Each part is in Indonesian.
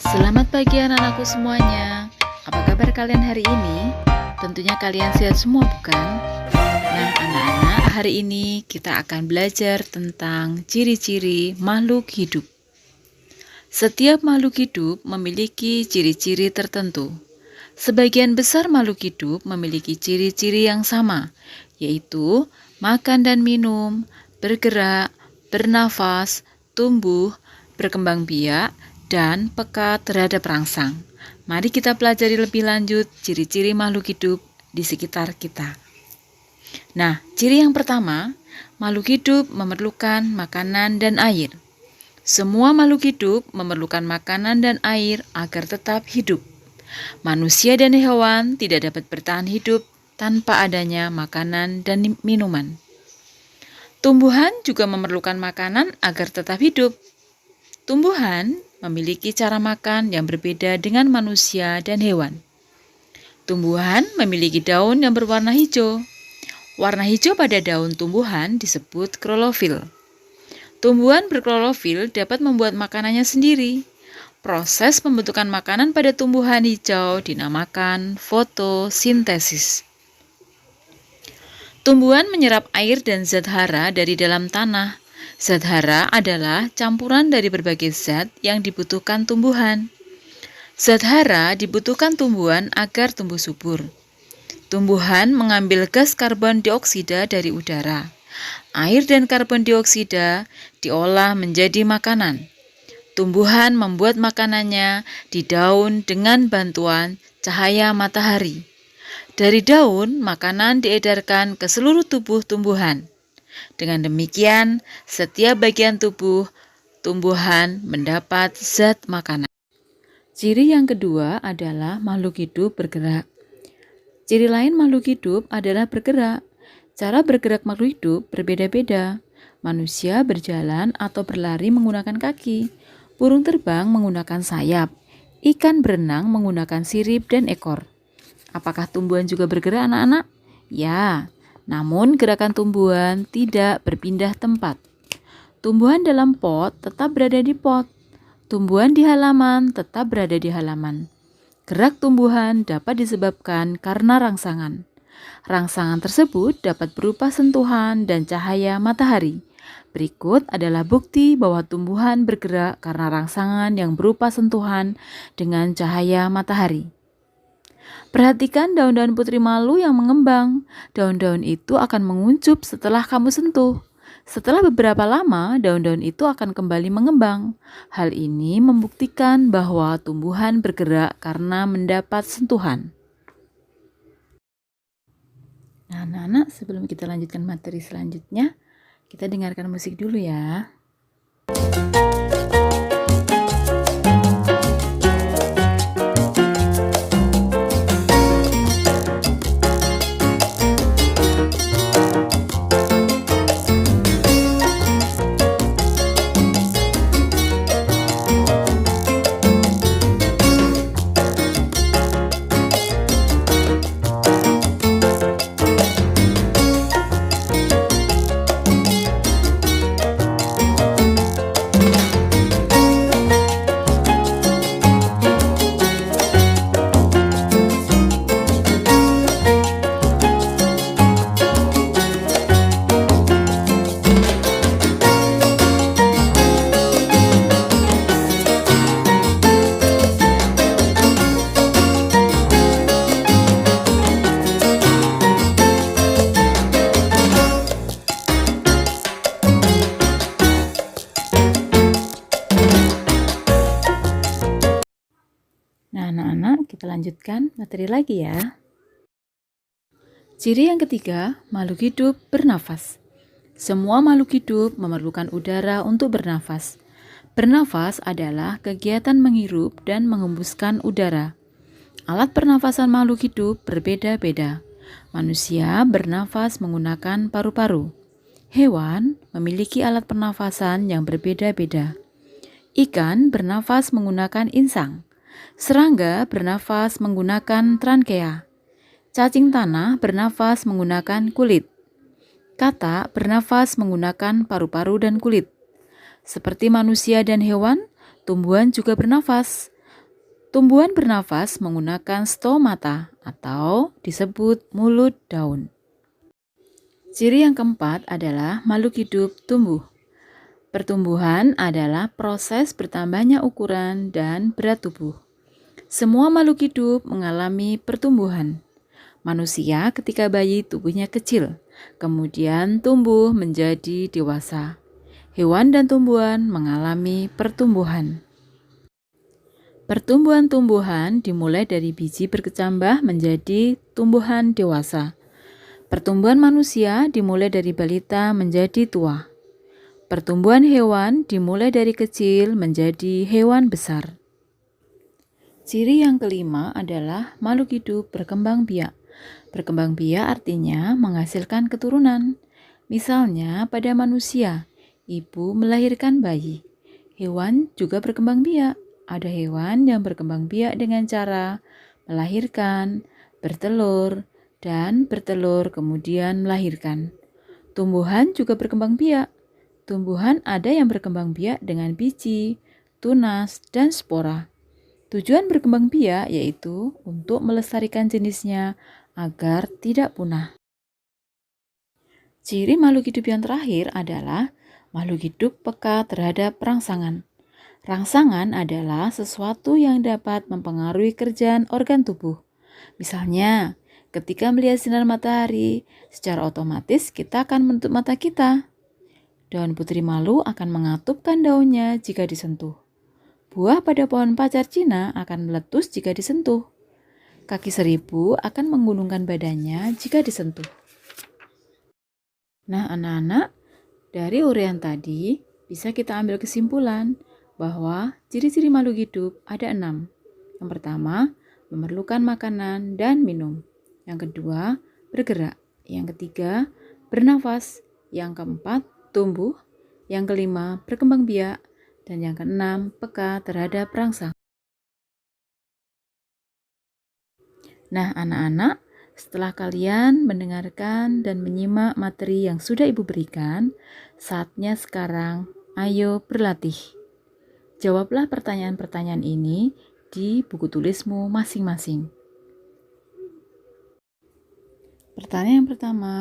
Selamat pagi anak-anakku semuanya. Apa kabar kalian hari ini? Tentunya kalian sehat semua, bukan? Nah, anak-anak, hari ini kita akan belajar tentang ciri-ciri makhluk hidup. Setiap makhluk hidup memiliki ciri-ciri tertentu. Sebagian besar makhluk hidup memiliki ciri-ciri yang sama, yaitu makan dan minum, bergerak, bernafas, tumbuh, berkembang biak, dan peka terhadap rangsang. Mari kita pelajari lebih lanjut ciri-ciri makhluk hidup di sekitar kita. Nah, ciri yang pertama, makhluk hidup memerlukan makanan dan air. Semua makhluk hidup memerlukan makanan dan air agar tetap hidup. Manusia dan hewan tidak dapat bertahan hidup tanpa adanya makanan dan minuman. Tumbuhan juga memerlukan makanan agar tetap hidup. Tumbuhan memiliki cara makan yang berbeda dengan manusia dan hewan. Tumbuhan memiliki daun yang berwarna hijau. Warna hijau pada daun tumbuhan disebut klorofil. Tumbuhan berklorofil dapat membuat makanannya sendiri. Proses pembentukan makanan pada tumbuhan hijau dinamakan fotosintesis. Tumbuhan menyerap air dan zat hara dari dalam tanah. Zat hara adalah campuran dari berbagai zat yang dibutuhkan tumbuhan. Zat hara dibutuhkan tumbuhan agar tumbuh subur. Tumbuhan mengambil gas karbon dioksida dari udara. Air dan karbon dioksida diolah menjadi makanan. Tumbuhan membuat makanannya di daun dengan bantuan cahaya matahari. Dari daun, makanan diedarkan ke seluruh tubuh tumbuhan. Dengan demikian, setiap bagian tubuh tumbuhan mendapat zat makanan. Ciri yang kedua adalah makhluk hidup bergerak. Ciri lain makhluk hidup adalah bergerak. Cara bergerak makhluk hidup berbeda-beda. Manusia berjalan atau berlari menggunakan kaki. Burung terbang menggunakan sayap. Ikan berenang menggunakan sirip dan ekor. Apakah tumbuhan juga bergerak, anak-anak? Ya, namun gerakan tumbuhan tidak berpindah tempat. Tumbuhan dalam pot tetap berada di pot. Tumbuhan di halaman tetap berada di halaman. Gerak tumbuhan dapat disebabkan karena rangsangan. Rangsangan tersebut dapat berupa sentuhan dan cahaya matahari. Berikut adalah bukti bahwa tumbuhan bergerak karena rangsangan yang berupa sentuhan dengan cahaya matahari. Perhatikan daun-daun putri malu yang mengembang. Daun-daun itu akan menguncup setelah kamu sentuh. Setelah beberapa lama, daun-daun itu akan kembali mengembang. Hal ini membuktikan bahwa tumbuhan bergerak karena mendapat sentuhan. Nah, anak-anak, sebelum kita lanjutkan materi selanjutnya, kita dengarkan musik dulu ya. Nah, anak-anak, kita lanjutkan materi lagi ya. Ciri yang ketiga, makhluk hidup bernafas. Semua makhluk hidup memerlukan udara untuk bernafas. Bernafas adalah kegiatan menghirup dan mengembuskan udara. Alat pernafasan makhluk hidup berbeda-beda. Manusia bernafas menggunakan paru-paru. Hewan memiliki alat pernafasan yang berbeda-beda. Ikan bernafas menggunakan insang. Serangga bernafas menggunakan trankea. Cacing tanah bernafas menggunakan kulit. Katak bernafas menggunakan paru-paru dan kulit. Seperti manusia dan hewan, tumbuhan juga bernafas. Tumbuhan bernafas menggunakan stomata atau disebut mulut daun. Ciri yang keempat adalah makhluk hidup tumbuh. Pertumbuhan adalah proses bertambahnya ukuran dan berat tubuh. Semua makhluk hidup mengalami pertumbuhan. Manusia ketika bayi tubuhnya kecil, kemudian tumbuh menjadi dewasa. Hewan dan tumbuhan mengalami pertumbuhan. Pertumbuhan-tumbuhan dimulai dari biji berkecambah menjadi tumbuhan dewasa. Pertumbuhan manusia dimulai dari balita menjadi tua. Pertumbuhan hewan dimulai dari kecil menjadi hewan besar. Ciri yang kelima adalah makhluk hidup berkembang biak. Berkembang biak artinya menghasilkan keturunan. Misalnya pada manusia, ibu melahirkan bayi. Hewan juga berkembang biak. Ada hewan yang berkembang biak dengan cara melahirkan, bertelur, dan bertelur kemudian melahirkan. Tumbuhan juga berkembang biak. Tumbuhan ada yang berkembang biak dengan biji, tunas, dan spora. Tujuan berkembang biak yaitu untuk melestarikan jenisnya agar tidak punah. Ciri makhluk hidup yang terakhir adalah makhluk hidup peka terhadap rangsangan. Rangsangan adalah sesuatu yang dapat mempengaruhi kerjaan organ tubuh. Misalnya, ketika melihat sinar matahari, secara otomatis kita akan menutup mata kita. Daun putri malu akan mengatupkan daunnya jika disentuh. Buah pada pohon pacar Cina akan meletus jika disentuh. Kaki seribu akan menggunungkan badannya jika disentuh. Nah, anak-anak, dari uraian tadi bisa kita ambil kesimpulan bahwa ciri-ciri makhluk hidup ada 6. Yang pertama, memerlukan makanan dan minum. Yang kedua, bergerak. Yang ketiga, bernafas. Yang keempat, tumbuh. Yang kelima, berkembang biak. Dan yang keenam, peka terhadap rangsang. Nah, anak-anak, setelah kalian mendengarkan dan menyimak materi yang sudah Ibu berikan, saatnya sekarang ayo berlatih. Jawablah pertanyaan-pertanyaan ini di buku tulismu masing-masing. Pertanyaan yang pertama,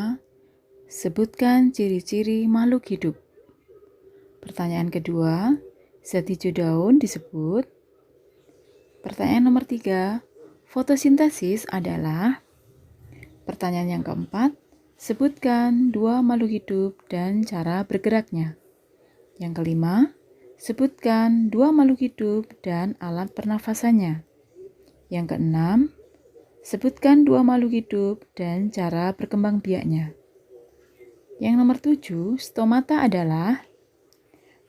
sebutkan ciri-ciri makhluk hidup. Pertanyaan kedua, zat hijau daun disebut. Pertanyaan nomor 3, fotosintesis adalah. Pertanyaan yang keempat, sebutkan 2 makhluk hidup dan cara bergeraknya. Yang kelima, sebutkan 2 makhluk hidup dan alat pernafasannya. Yang keenam, sebutkan 2 makhluk hidup dan cara berkembang biaknya. Yang nomor 7, stomata adalah.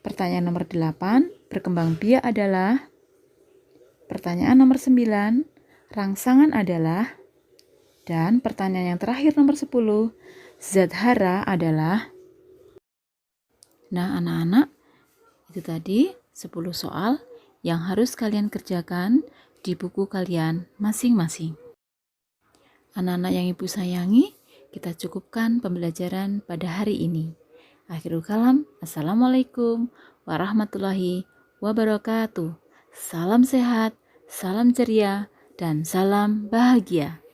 Pertanyaan nomor 8, berkembang biak adalah. Pertanyaan nomor 9, rangsangan adalah. Dan pertanyaan yang terakhir nomor 10, zat hara adalah. Nah, anak-anak, itu tadi 10 soal yang harus kalian kerjakan di buku kalian masing-masing. Anak-anak yang Ibu sayangi, kita cukupkan pembelajaran pada hari ini. Akhirul kalam, Assalamualaikum warahmatullahi wabarakatuh. Salam sehat, salam ceria, dan salam bahagia.